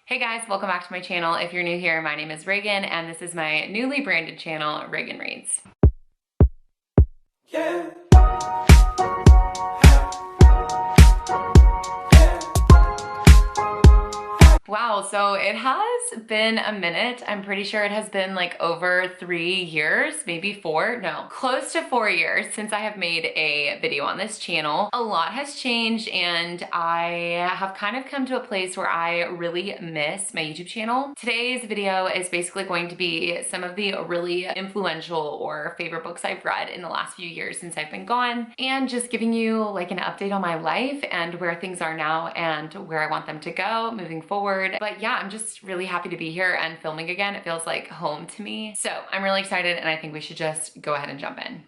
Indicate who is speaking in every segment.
Speaker 1: Hey guys, welcome back to my channel. If you're new here, my name is Reagan and this is my newly branded channel, Reagan Reads. Yeah. Wow, so it has been a minute. I'm pretty sure it has been like over 3 years, maybe 4, no, close to 4 years since I have made a video on this channel. A lot has changed and I have kind of come to a place where I really miss my YouTube channel. Today's video is basically going to be some of the really influential or favorite books I've read in the last few years since I've been gone, and just giving you like an update on my life and where things are now and where I want them to go moving forward. But yeah, I'm just really happy to be here and filming again. It feels like home to me. So I'm really excited and I think we should just go ahead and jump in.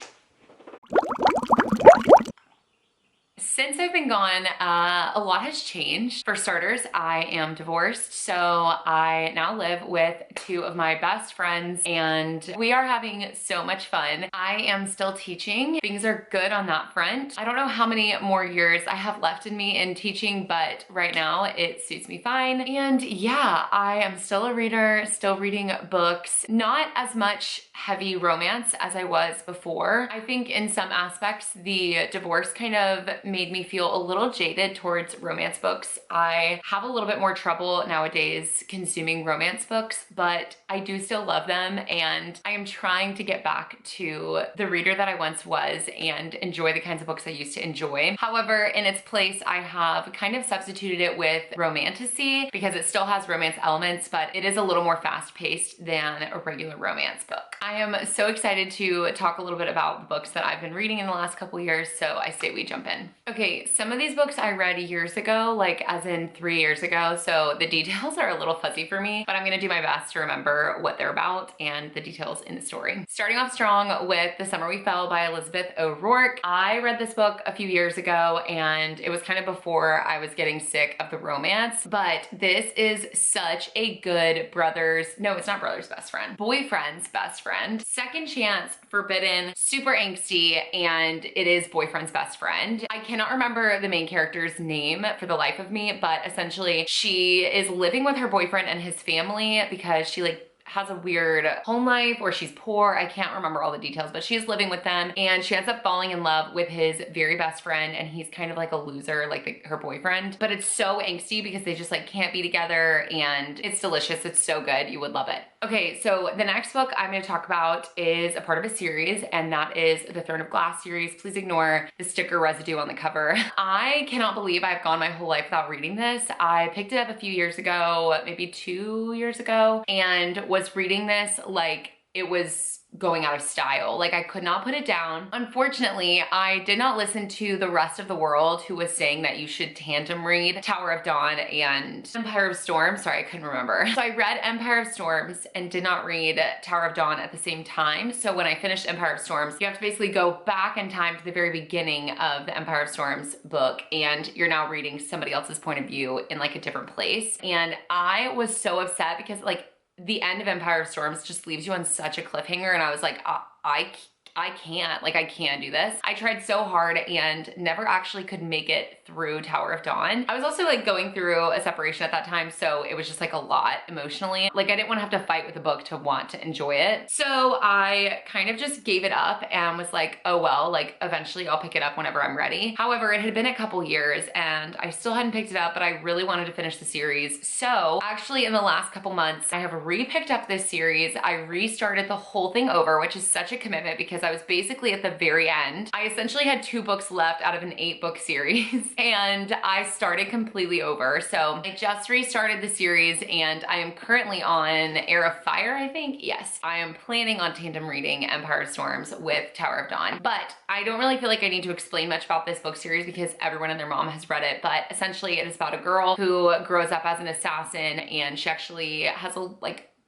Speaker 1: Since I've been gone, a lot has changed. For starters, I am divorced, so I now live with 2 of my best friends and we are having so much fun. I am still teaching. Things are good on that front. I don't know how many more years I have left in me in teaching, but right now it suits me fine. And yeah, I am still a reader, still reading books, not as much heavy romance as I was before. I think in some aspects, the divorce kind of made me feel a little jaded towards romance books. I have a little bit more trouble nowadays consuming romance books, but I do still love them and I am trying to get back to the reader that I once was and enjoy the kinds of books I used to enjoy. However, in its place, I have kind of substituted it with romantasy because it still has romance elements, but it is a little more fast-paced than a regular romance book. I am so excited to talk a little bit about the books that I've been reading in the last couple years, so I say we jump in. Okay, some of these books I read years ago, like as in 3 years ago, so the details are a little fuzzy for me, but I'm gonna do my best to remember what they're about and the details in the story. Starting off strong with The Summer We Fell by Elizabeth O'Rourke. I read this book a few years ago and it was kind of before I was getting sick of the romance, but this is such a good boyfriend's best friend. Second chance, forbidden, super angsty, and it is boyfriend's best friend. I cannot remember the main character's name for the life of me, but essentially she is living with her boyfriend and his family because she has a weird home life or she's poor. I can't remember all the details, but she's living with them and she ends up falling in love with his very best friend and he's kind of like a loser, like her boyfriend. But it's so angsty because they just like can't be together and it's delicious. It's so good. You would love it. Okay, so the next book I'm going to talk about is a part of a series and that is the Throne of Glass series. Please ignore the sticker residue on the cover. I cannot believe I've gone my whole life without reading this. I picked it up a few years ago, maybe 2 years ago, and was reading this like it was going out of style. Like I could not put it down. Unfortunately, I did not listen to the rest of the world who was saying that you should tandem read Tower of Dawn and Empire of Storms. Sorry, I couldn't remember. So I read Empire of Storms and did not read Tower of Dawn at the same time. So when I finished Empire of Storms, you have to basically go back in time to the very beginning of the Empire of Storms book and you're now reading somebody else's point of view in like a different place. And I was so upset because like the end of Empire of Storms just leaves you on such a cliffhanger and I was like, I can't do this. I tried so hard and never actually could make it through Tower of Dawn. I was also like going through a separation at that time, so it was just like a lot emotionally. Like I didn't want to have to fight with the book to want to enjoy it. So I kind of just gave it up and was like, oh well, like eventually I'll pick it up whenever I'm ready. However, it had been a couple years and I still hadn't picked it up, but I really wanted to finish the series. So actually in the last couple months, I have re-picked up this series. I restarted the whole thing over, which is such a commitment because I was basically at the very end. I essentially had 2 books left out of an 8-book series and I started completely over. So I just restarted the series and I am currently on Heir of Fire, I think. Yes, I am planning on tandem reading Empire of Storms with Tower of Dawn, but I don't really feel like I need to explain much about this book series because everyone and their mom has read it. But essentially it is about a girl who grows up as an assassin and she actually has a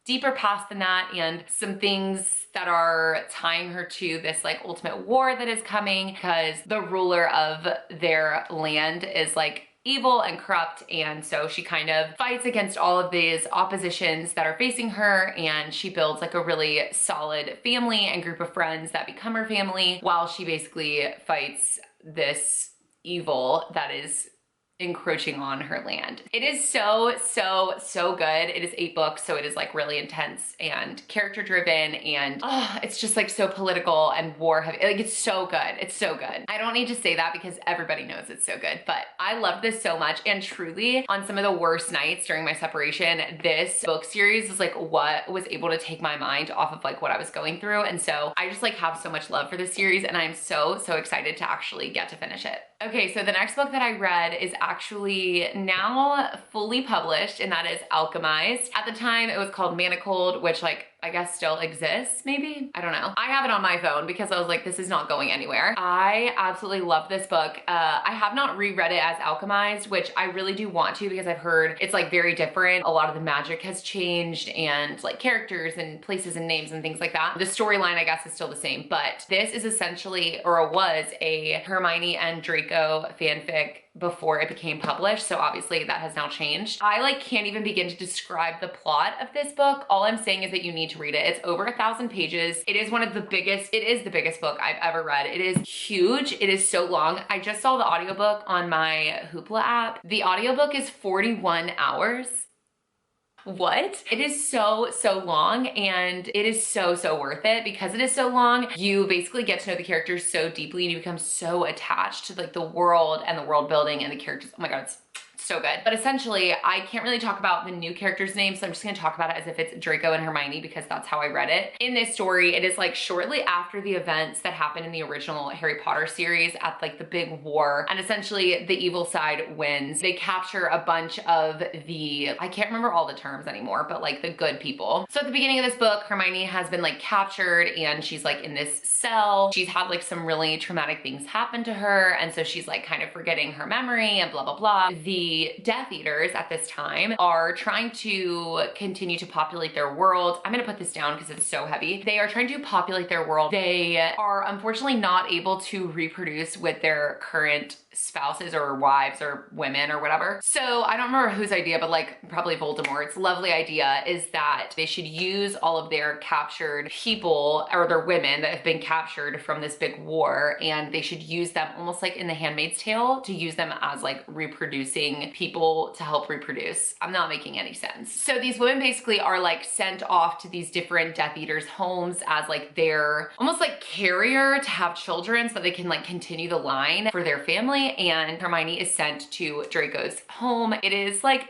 Speaker 1: deeper past than that and some things that are tying her to this like ultimate war that is coming because the ruler of their land is like evil and corrupt, and so she kind of fights against all of these oppositions that are facing her, and she builds like a really solid family and group of friends that become her family while she basically fights this evil that is encroaching on her land. It is so, so, so good. It is 8 books, so it is like really intense and character driven, and it's just like so political and war heavy. Like, it's so good. It's so good. I don't need to say that because everybody knows it's so good, but I love this so much. And truly, on some of the worst nights during my separation, this book series is like what was able to take my mind off of like what I was going through. And so I just like have so much love for this series, and I'm so, so excited to actually get to finish it. Okay, so the next book that I read is actually now fully published, and that is Alchemized. At the time, it was called Manacled, which like I guess still exists, maybe? I don't know. I have it on my phone because I was like, this is not going anywhere. I absolutely love this book. I have not reread it as Alchemized, which I really do want to because I've heard it's like very different. A lot of the magic has changed, and like characters and places and names and things like that. The storyline, I guess, is still the same, but this is essentially, or was, a Hermione and Draco fanfic before it became published. So obviously that has now changed. I like can't even begin to describe the plot of this book. All I'm saying is that you need to read it. It's over 1,000 pages. It is one of the biggest, it is the biggest book I've ever read. It is huge. It is so long. I just saw the audiobook on my Hoopla app. The audiobook is 41 hours. What? It is so, so long, and it is so, so worth it. Because it is so long, you basically get to know the characters so deeply, and you become so attached to like the world and the world building and the characters. Oh my God, it's so good. But essentially, I can't really talk about the new characters' names, so I'm just gonna talk about it as if it's Draco and Hermione because that's how I read it. In this story, it is like shortly after the events that happened in the original Harry Potter series at like the big war, and essentially the evil side wins. They capture a bunch of the, I can't remember all the terms anymore, but like the good people. So at the beginning of this book, Hermione has been like captured, and she's like in this cell. She's had like some really traumatic things happen to her, and so she's like kind of forgetting her memory and blah, blah, blah. The Death Eaters at this time are trying to continue to populate their world. I'm gonna put this down because it's so heavy. They are trying to populate their world. They are unfortunately not able to reproduce with their current spouses or wives or women or whatever. So I don't remember whose idea, but like probably Voldemort's lovely idea is that they should use all of their captured people, or their women that have been captured from this big war, and they should use them almost like in The Handmaid's Tale, to use them as like reproducing people to help reproduce. I'm not making any sense. So these women basically are like sent off to these different Death Eaters' homes as like their almost like carrier to have children so that they can like continue the line for their family. And Hermione is sent to Draco's home. It is like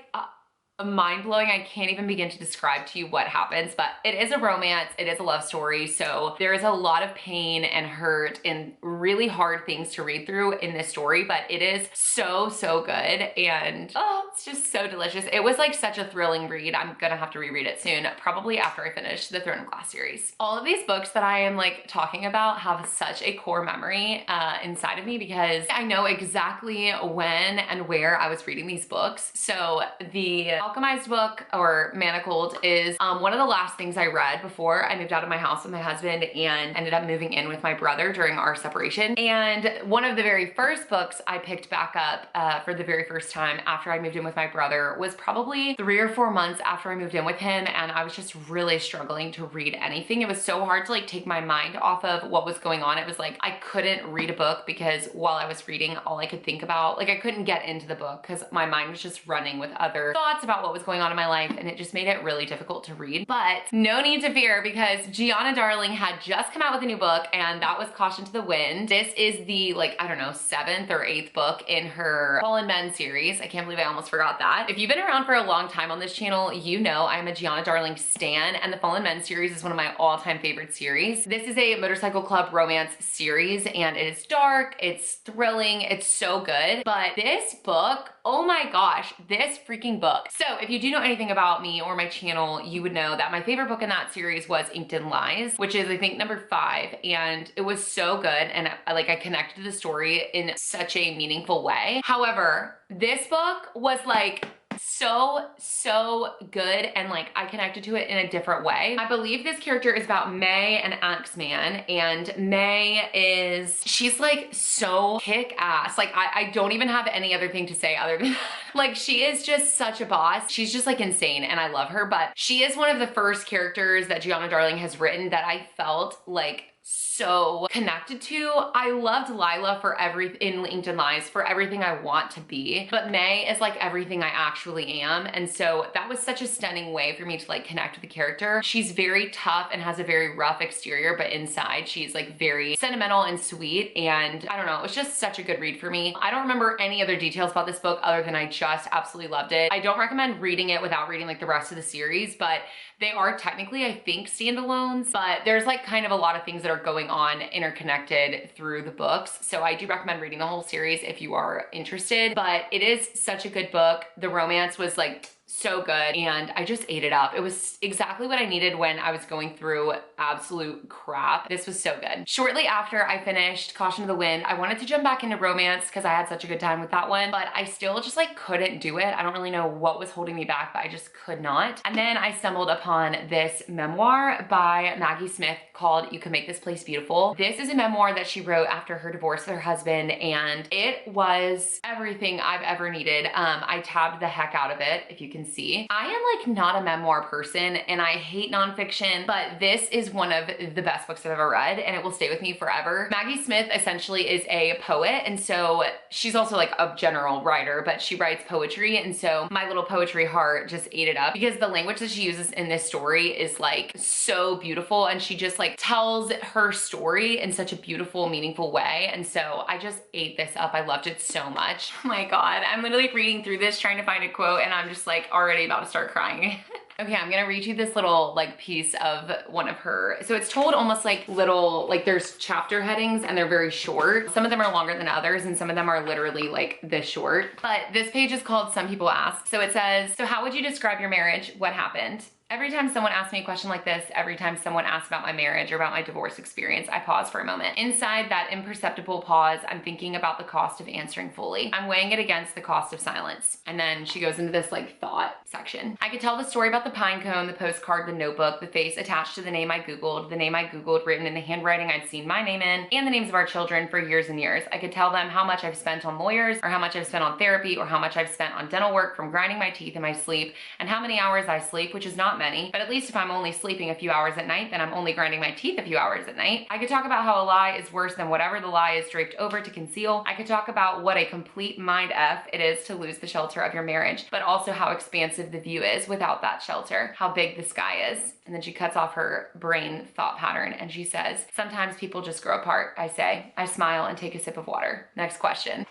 Speaker 1: mind-blowing. I can't even begin to describe to you what happens, but it is a romance. It is a love story. So there is a lot of pain and hurt and really hard things to read through in this story, but it is so, so good. And oh, it's just so delicious. It was like such a thrilling read. I'm gonna have to reread it soon, probably after I finish the Throne of Glass series. All of these books that I am like talking about have such a core memory inside of me because I know exactly when and where I was reading these books. So the Alchemized book, or Manacled, is one of the last things I read before I moved out of my house with my husband and ended up moving in with my brother during our separation. And one of the very first books I picked back up for the very first time after I moved in with my brother was probably 3 or 4 months after I moved in with him, and I was just really struggling to read anything. It was so hard to like take my mind off of what was going on. It was like I couldn't read a book because while I was reading, all I could think about, like I couldn't get into the book because my mind was just running with other thoughts about what was going on in my life, and it just made it really difficult to read. But no need to fear because Gianna Darling had just come out with a new book, and that was Caution to the Wind. This is the like, I don't know, 7th or 8th book in her Fallen Men series. I can't believe I almost forgot that. If you've been around for a long time on this channel, you know I'm a Gianna Darling stan, and the Fallen Men series is one of my all-time favorite series. This is a motorcycle club romance series, and it is dark, it's thrilling, it's so good. But this book, oh my gosh, this freaking book. So if you do know anything about me or my channel, you would know that my favorite book in that series was Inked in Lies, which is I think number 5, and it was so good, and I connected to the story in such a meaningful way. However, this book was like so good, and like I connected to it in a different way. I believe this character is about May and Axeman, and May is, she's like so kick-ass. Like I don't even have any other thing to say other than like she is just such a boss. She's just like insane, and I love her. But she is one of the first characters that Gianna Darling has written that I felt like so connected to. I loved Lila in LinkedIn Lives for everything I want to be, but May is like everything I actually am. And so that was such a stunning way for me to like connect with the character. She's very tough and has a very rough exterior, but inside she's like very sentimental and sweet. And I don't know, it was just such a good read for me. I don't remember any other details about this book other than I just absolutely loved it. I don't recommend reading it without reading like the rest of the series, but they are technically, I think, standalones, but there's like kind of a lot of things that are going on interconnected through the books. So I do recommend reading the whole series if you are interested, but it is such a good book. The romance was like so good and I just ate it up. It was exactly what I needed when I was going through absolute crap. This was so good. Shortly after I finished Caution to the Wind, I wanted to jump back into romance because I had such a good time with that one, but I still just like couldn't do it. I don't really know what was holding me back, but I just could not. And then I stumbled upon this memoir by Maggie Smith called You Can Make This Place Beautiful. This is a memoir that she wrote after her divorce with her husband, and it was everything I've ever needed. I tabbed the heck out of it, if you can see. I am like not a memoir person and I hate nonfiction, but this is one of the best books I've ever read and it will stay with me forever. Maggie Smith essentially is a poet, and so she's also like a general writer, but she writes poetry, and so my little poetry heart just ate it up because the language that she uses in this story is like so beautiful, and she just like tells her story in such a beautiful, meaningful way. And so I just ate this up. I loved it so much. Oh my God, I'm literally reading through this trying to find a quote and I'm just like already about to start crying. Okay, I'm gonna read you this little like piece of one of her. So it's told almost like little, like there's chapter headings and they're very short. Some of them are longer than others and some of them are literally like this short. But this page is called Some People Ask. So it says, so how would you describe your marriage? What happened? Every time someone asks me a question like this, every time someone asks about my marriage or about my divorce experience, I pause for a moment. Inside that imperceptible pause, I'm thinking about the cost of answering fully. I'm weighing it against the cost of silence. And then she goes into this like thought section. I could tell the story about the pine cone, the postcard, the notebook, the face attached to the name I Googled written in the handwriting I'd seen my name in, and the names of our children for years and years. I could tell them how much I've spent on lawyers, or how much I've spent on therapy, or how much I've spent on dental work from grinding my teeth in my sleep, and how many hours I sleep, which is not many, but at least if I'm only sleeping a few hours at night, then I'm only grinding my teeth a few hours at night. I could talk about how a lie is worse than whatever the lie is draped over to conceal. I could talk about what a complete mind F it is to lose the shelter of your marriage, but also how expansive the view is without that shelter, how big the sky is. And then she cuts off her brain thought pattern and she says, sometimes people just grow apart, I say. I smile and take a sip of water. Next question.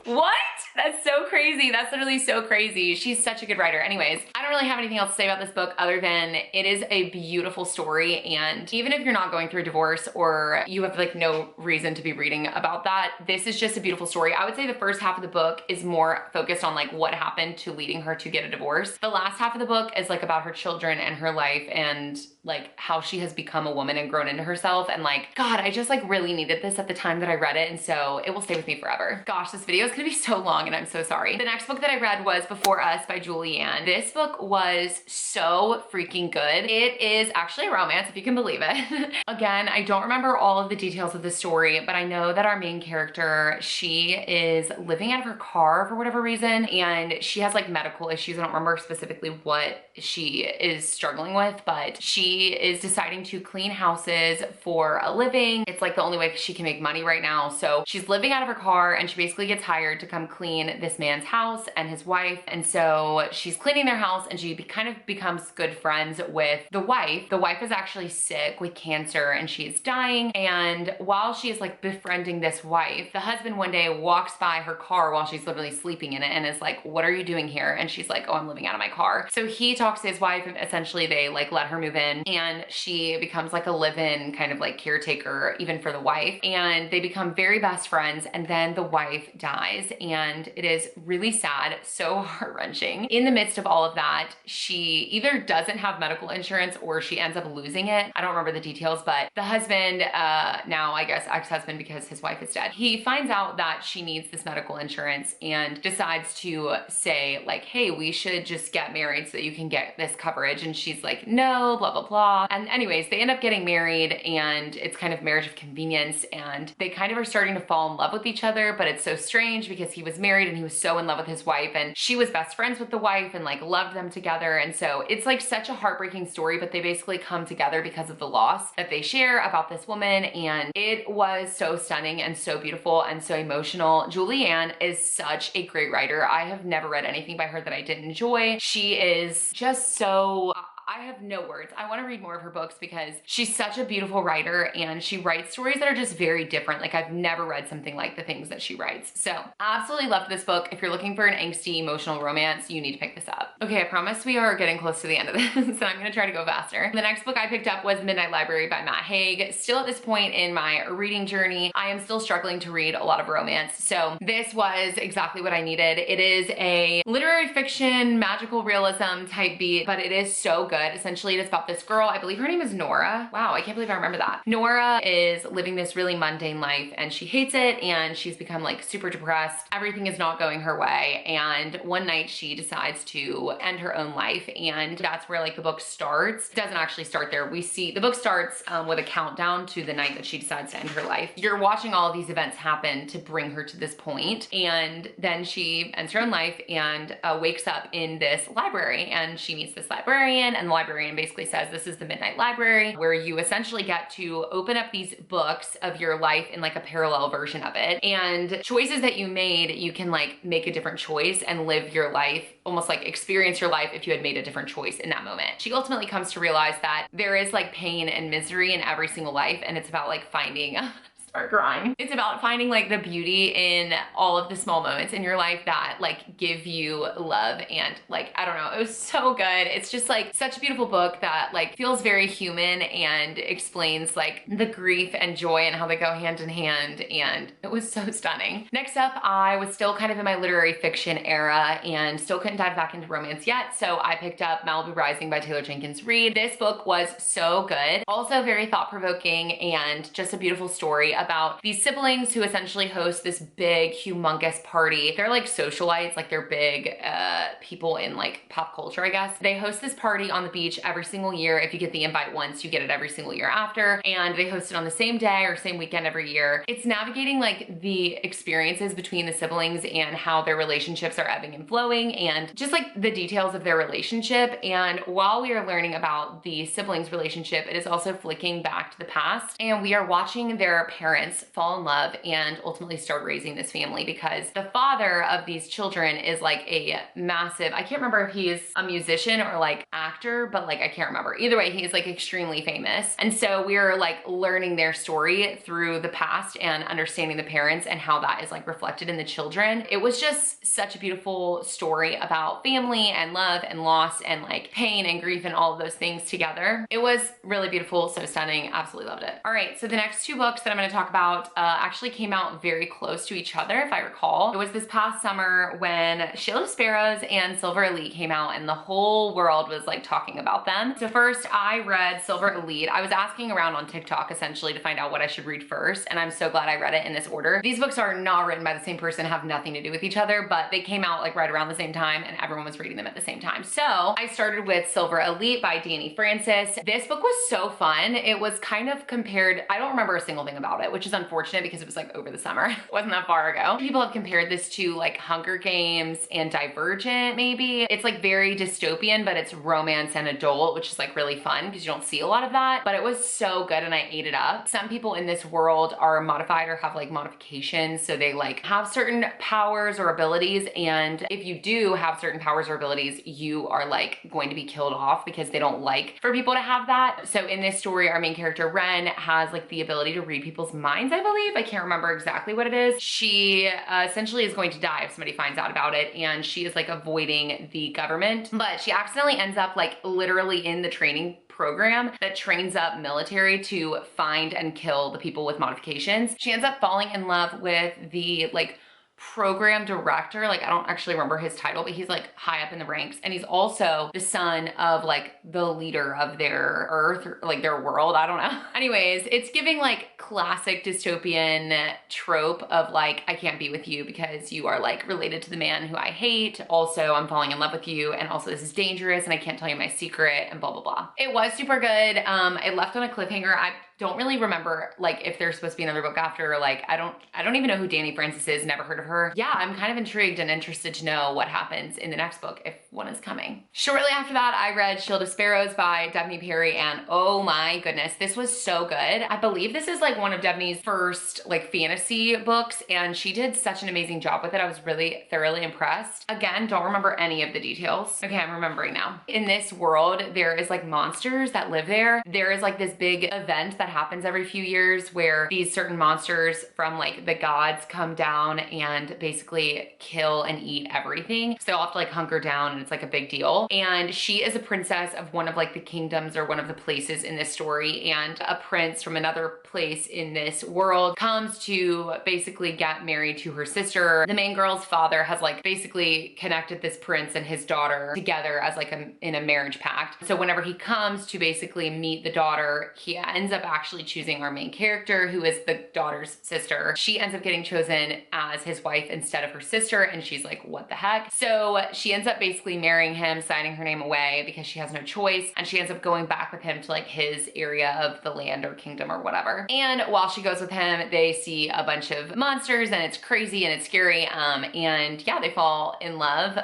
Speaker 1: What? That's so crazy. That's literally so crazy. She's such a good writer. Anyways, I don't really have anything else to say about this book other than it is a beautiful story. And even if you're not going through a divorce or you have like no reason to be reading about that, this is just a beautiful story. I would say the first half of the book is more focused on like what happened to leading her to get a divorce. The last half of the book is like about her children and her life and like how she has become a woman and grown into herself. And like, God, I just like really needed this at the time that I read it. And so it will stay with me forever. Gosh, this video is gonna be so long and I'm so sorry. The next book that I read was Before Us by Julie Ann. This book was so freaking good. It is actually a romance, if you can believe it. Again, I don't remember all of the details of the story, but I know that our main character, she is living out of her car for whatever reason, and she has like medical issues. I don't remember specifically what she is struggling with, but she is deciding to clean houses for a living. It's like the only way she can make money right now. So she's living out of her car and she basically gets hired to come clean this man's house and his wife. And so she's cleaning their house and she kind of becomes good friends with the wife. The wife is actually sick with cancer and she is dying. And while she is like befriending this wife, the husband one day walks by her car while she's literally sleeping in it and is like, what are you doing here? And she's like, oh, I'm living out of my car. So he talks to his wife and essentially they like let her move in and she becomes like a live-in kind of like caretaker even for the wife. And they become very best friends. And then the wife dies and it is really sad, so heart-wrenching. In the midst of all of that, she either doesn't have medical insurance or she ends up losing it. I don't remember the details, but the husband, now I guess ex-husband because his wife is dead, he finds out that she needs this medical insurance and decides to say like, hey, we should just get married so that you can get this coverage. And she's like, no, blah, blah, blah. And anyways, they end up getting married and it's kind of marriage of convenience and they kind of are starting to fall in love with each other, but it's so strange because he was married married and he was so in love with his wife, and she was best friends with the wife and like loved them together. And so it's like such a heartbreaking story, but they basically come together because of the loss that they share about this woman. And it was so stunning and so beautiful and so emotional. Julianne is such a great writer. I have never read anything by her that I didn't enjoy. She is just so, I have no words. I want to read more of her books because she's such a beautiful writer and she writes stories that are just very different. Like I've never read something like the things that she writes. So absolutely loved this book. If you're looking for an angsty emotional romance, you need to pick this up. Okay, I promise we are getting close to the end of this, so I'm gonna try to go faster. The next book I picked up was Midnight Library by Matt Haig. Still at this point in my reading journey, I am still struggling to read a lot of romance. So this was exactly what I needed. It is a literary fiction, magical realism type beat, but it is so good. Essentially, it's about this girl. I believe her name is Nora. Wow, I can't believe I remember that. Nora is living this really mundane life and she hates it and she's become like super depressed. Everything is not going her way. And one night she decides to end her own life. And that's where like the book starts. It doesn't actually start there. We see the book starts with a countdown to the night that she decides to end her life. You're watching all of these events happen to bring her to this point. And then she ends her own life and wakes up in this library and she meets this librarian, and the librarian basically says this is the Midnight Library, where you essentially get to open up these books of your life in like a parallel version of it, and choices that you made, you can like make a different choice and live your life, almost like experience your life if you had made a different choice in that moment. She ultimately comes to realize that there is like pain and misery in every single life, and it's about like finding start crying. It's about finding like the beauty in all of the small moments in your life that like give you love, and like, I don't know, it was so good. It's just like such a beautiful book that like feels very human and explains like the grief and joy and how they go hand in hand, and it was so stunning. Next up, I was still kind of in my literary fiction era and still couldn't dive back into romance yet, so I picked up Malibu Rising by Taylor Jenkins Reid. This book was so good. Also very thought-provoking and just a beautiful story about these siblings who essentially host this big, humongous party. They're like socialites, like they're big people in like pop culture, I guess. They host this party on the beach every single year. If you get the invite once, you get it every single year after. And they host it on the same day or same weekend every year. It's navigating like the experiences between the siblings and how their relationships are ebbing and flowing, and just like the details of their relationship. And while we are learning about the siblings' relationship, it is also flicking back to the past, and we are watching their parents fall in love and ultimately start raising this family, because the father of these children is like a massive, I can't remember if he's a musician or like actor, but like I can't remember. Either way, he's like extremely famous. And so we're like learning their story through the past and understanding the parents and how that is like reflected in the children. It was just such a beautiful story about family and love and loss and like pain and grief and all of those things together. It was really beautiful, so stunning, absolutely loved it. All right, so the next two books that I'm gonna talk about actually came out very close to each other, if I recall. It was this past summer when Shield of Sparrows and Silver Elite came out, and the whole world was like talking about them. So first I read Silver Elite. I was asking around on TikTok essentially to find out what I should read first, and I'm so glad I read it in this order. These books are not written by the same person, have nothing to do with each other, but they came out like right around the same time and everyone was reading them at the same time. So I started with Silver Elite by Dani Francis. This book was so fun. It was kind of compared, I don't remember a single thing about it, which is unfortunate because it was like over the summer. It wasn't that far ago. People have compared this to like Hunger Games and Divergent maybe. It's like very dystopian, but it's romance and adult, which is like really fun because you don't see a lot of that, but it was so good and I ate it up. Some people in this world are modified or have like modifications, so they like have certain powers or abilities, and if you do have certain powers or abilities, you are like going to be killed off because they don't like for people to have that. So in this story, our main character Ren has like the ability to read people's minds, I believe. I can't remember exactly what it is. She essentially is going to die if somebody finds out about it, and she is like avoiding the government, but she accidentally ends up like literally in the training program that trains up military to find and kill the people with modifications. She ends up falling in love with the like program director. Like I don't actually remember his title, but he's like high up in the ranks, and he's also the son of like the leader of their earth, or like their world, I don't know. Anyways, it's giving like classic dystopian trope of like, I can't be with you because you are like related to the man who I hate. Also, I'm falling in love with you, and also this is dangerous and I can't tell you my secret, and blah blah blah. It was super good. It left on a cliffhanger. I don't really remember like if there's supposed to be another book after, like I don't even know who Danny Francis is, never heard of her. Yeah, I'm kind of intrigued and interested to know what happens in the next book, if one is coming. Shortly after that, I read Shield of Sparrows by Daphne Perry, and oh my goodness, this was so good. I believe this is like one of Daphne's first like fantasy books, and she did such an amazing job with it. I was really thoroughly impressed. Again, don't remember any of the details. Okay, I'm remembering now. In this world, there is like monsters that live there. There is like this big event that happens every few years where these certain monsters from like the gods come down and basically kill and eat everything. So they all have to like hunker down, and it's like a big deal. And she is a princess of one of like the kingdoms or one of the places in this story, and a prince from another place in this world comes to basically get married to her sister. The main girl's father has like basically connected this prince and his daughter together as like in a marriage pact. So whenever he comes to basically meet the daughter, he ends up actually choosing our main character, who is the daughter's sister. She ends up getting chosen as his wife instead of her sister, and she's like, what the heck? So she ends up basically marrying him, signing her name away because she has no choice, and she ends up going back with him to like his area of the land or kingdom or whatever. And while she goes with him, they see a bunch of monsters, and it's crazy and it's scary, and yeah, they fall in love.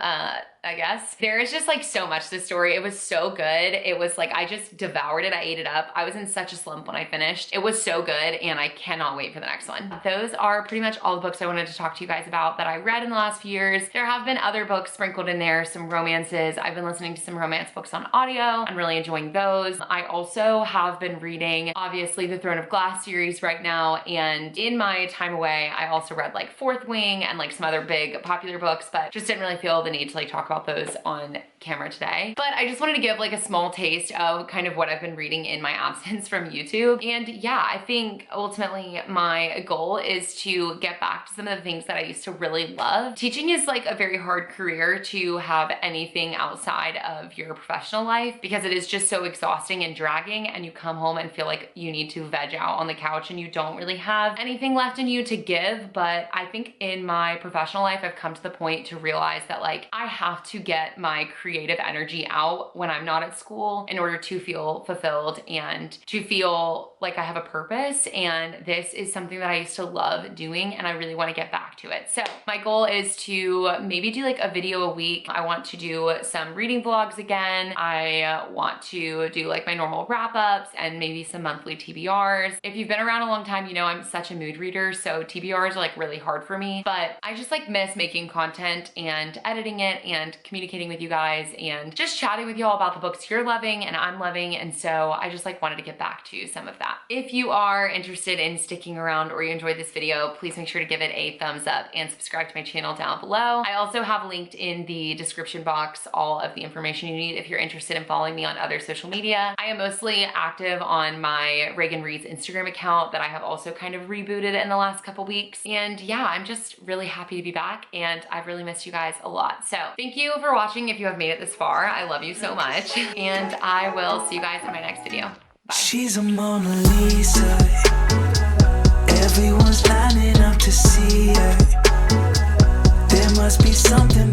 Speaker 1: I guess. There is just like so much to this story. It was so good. It was like, I just devoured it. I ate it up. I was in such a slump when I finished. It was so good, and I cannot wait for the next one. Those are pretty much all the books I wanted to talk to you guys about that I read in the last few years. There have been other books sprinkled in there, some romances. I've been listening to some romance books on audio. I'm really enjoying those. I also have been reading, obviously, the Throne of Glass series right now, and in my time away, I also read like Fourth Wing and like some other big popular books, but just didn't really feel the need to like talk about those on camera today. But I just wanted to give like a small taste of kind of what I've been reading in my absence from YouTube. And yeah, I think ultimately my goal is to get back to some of the things that I used to really love. Teaching is like a very hard career to have anything outside of your professional life, because it is just so exhausting and dragging, and you come home and feel like you need to veg out on the couch and you don't really have anything left in you to give. But I think in my professional life, I've come to the point to realize that like I have to get my creative energy out when I'm not at school in order to feel fulfilled and to feel like I have a purpose. And this is something that I used to love doing, and I really want to get back to it. So my goal is to maybe do like a video a week. I want to do some reading vlogs again. I want to do like my normal wrap-ups and maybe some monthly TBRs. If you've been around a long time, you know I'm such a mood reader, so TBRs are like really hard for me, but I just like miss making content and editing it and communicating with you guys and just chatting with you all about the books you're loving and I'm loving. And so I just like wanted to get back to some of that. If you are interested in sticking around or you enjoyed this video, please make sure to give it a thumbs up and subscribe to my channel down below. I also have linked in the description box all of the information you need if you're interested in following me on other social media. I am mostly active on my Reagan Reads Instagram account that I have also kind of rebooted in the last couple weeks. And yeah, I'm just really happy to be back, and I've really missed you guys a lot. So thank you for watching if you have made it this far. I love you so much, and I will see you guys in my next video. Bye.
Speaker 2: She's a Mona Lisa. Everyone's lining up to see her. There must be something